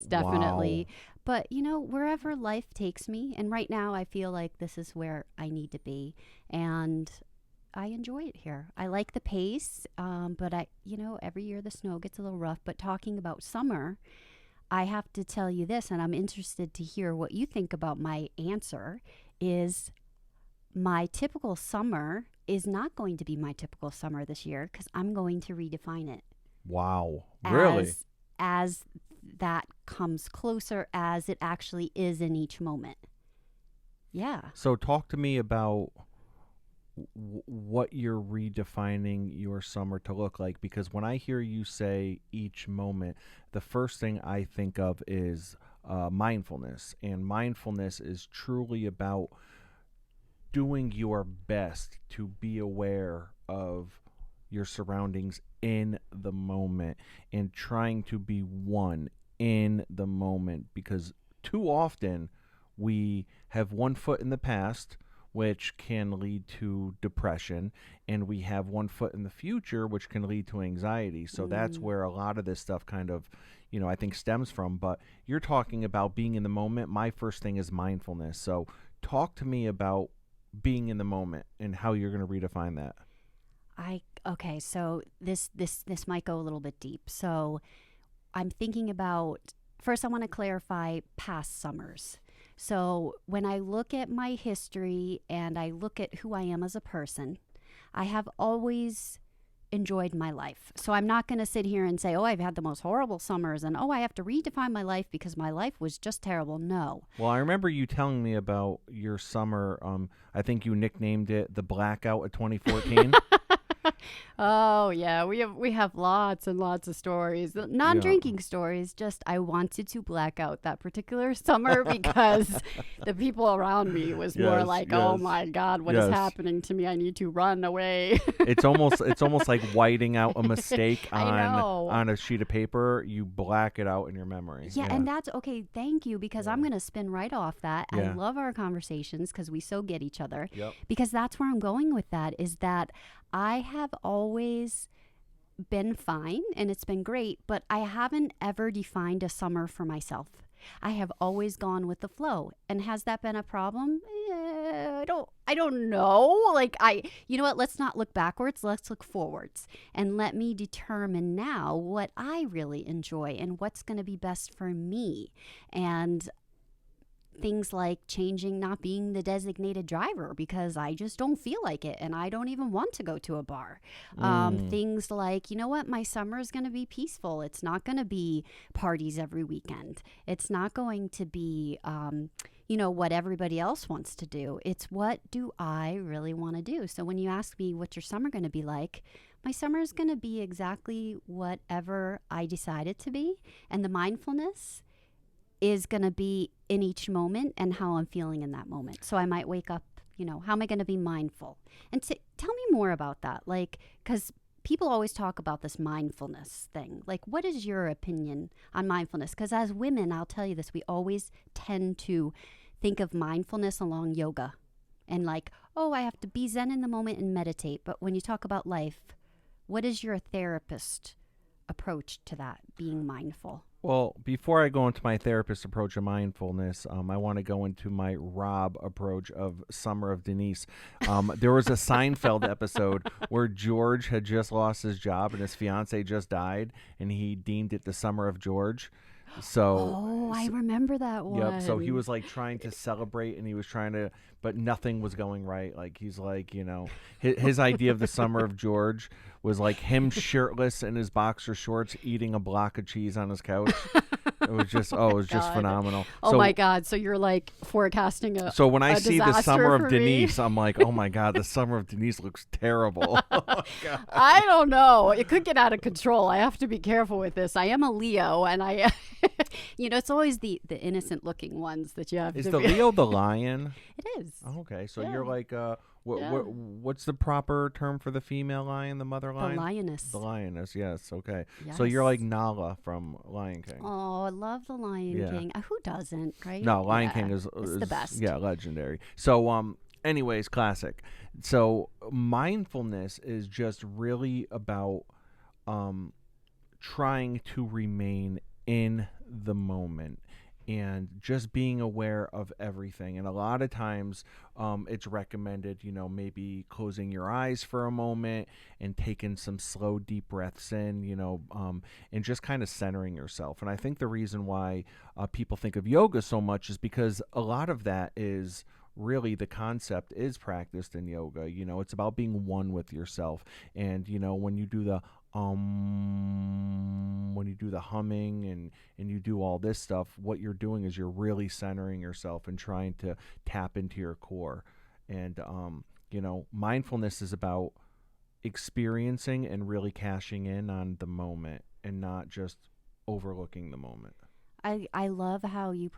definitely. Wow. But, wherever life takes me, and right now I feel like this is where I need to be. And I enjoy it here. I like the pace, but every year the snow gets a little rough. But talking about summer, I have to tell you this, and I'm interested to hear what you think about my answer. Is my typical summer is not going to be my typical summer this year because I'm going to redefine it Wow. Really? as that comes closer as it actually is in each moment. Yeah. So talk to me about what you're redefining your summer to look like, because when I hear you say each moment, the first thing I think of is mindfulness, and mindfulness is truly about doing your best to be aware of your surroundings in the moment and trying to be one in the moment, because too often we have one foot in the past, which can lead to depression, and we have one foot in the future, which can lead to anxiety. So that's Mm. where a lot of this stuff kind of, I think stems from. But you're talking about being in the moment. My first thing is mindfulness. So talk to me about being in the moment and how you're going to redefine that. Okay, so this might go a little bit deep. So I'm thinking about, first I want to clarify past summers. So when I look at my history and I look at who I am as a person, I have always enjoyed my life. So I'm not going to sit here and say, "Oh, I've had the most horrible summers and oh, I have to redefine my life because my life was just terrible." No. Well, I remember you telling me about your summer. I think you nicknamed it the blackout of 2014. Oh yeah, we have lots and lots of stories. Yeah. Non-drinking stories. Just I wanted to black out that particular summer because the people around me was more Yes, like, "Oh yes, my God, what is yes. happening to me? I need to run away." It's almost like whiting out a mistake I know. on a sheet of paper. You black it out in your memory. Yeah, Yeah. and that's okay. Thank you, because I'm Yeah. going to spin right off that. I Yeah. love our conversations because we so get each other. Yep. Because that's where I'm going with that, is that I have always been fine and it's been great, but I haven't ever defined a summer for myself. I have always gone with the flow. And has that been a problem? I don't know. Like you know what? Let's not look backwards. Let's look forwards and let me determine now what I really enjoy and what's going to be best for me. And things like changing, not being the designated driver because I just don't feel like it and I don't even want to go to a bar. Mm. Things like, you know what, my summer is going to be peaceful. It's not going to be parties every weekend. It's not going to be, what everybody else wants to do. It's what do I really want to do? So when you ask me what's your summer going to be like, my summer is going to be exactly whatever I decide it to be. And the mindfulness is going to be in each moment and how I'm feeling in that moment. So I might wake up, how am I going to be mindful? And tell me more about that. Like, because people always talk about this mindfulness thing. Like, what is your opinion on mindfulness? Because as women, I'll tell you this, we always tend to think of mindfulness along yoga and like, oh, I have to be zen in the moment and meditate. But when you talk about life, what is your therapist approach to that, being mindful? Well, before I go into my therapist approach of mindfulness, I want to go into my Rob approach of Summer of Denise. There was a Seinfeld episode where George had just lost his job and his fiance just died, and he deemed it the Summer of George. So, Oh, I remember that yep. So he one. was like trying to celebrate, and he was trying to, but nothing was going right. Like he's like, his idea of the Summer of George was like him shirtless in his boxer shorts, eating a block of cheese on his couch. It was just, Oh oh, my it was just god. phenomenal. Oh my god. So you're like forecasting a, So when I a see the Summer disaster of for me? Denise, I'm like, oh my god, the Summer of Denise looks terrible. Oh my god. I don't know. It could get out of control. I have to be careful with this. I am a Leo and it's always the innocent looking ones that you have Is to the be. Leo the lion? It is. Oh, okay, so Yeah. you're like, Yeah. what's the proper term for the female lion, the mother The lion? lioness. The lioness, yes, okay. So you're Yes. like Nala from Lion King. Oh, I love the Lion Yeah. King. Who doesn't, right? No, Lion Yeah. King It's the best. yeah, legendary. So anyways, classic. So mindfulness is just really about um trying to remain in the moment and just being aware of everything. And a lot of times, it's recommended, maybe closing your eyes for a moment and taking some slow, deep breaths in, and just kind of centering yourself. And I think the reason why people think of yoga so much is because a lot of that is really the concept is practiced in yoga. It's about being one with yourself. And, when you do the when you do the humming and you do all this stuff, what you're doing is you're really centering yourself and trying to tap into your core. And mindfulness is about experiencing and really cashing in on the moment and not just overlooking the moment. I love how you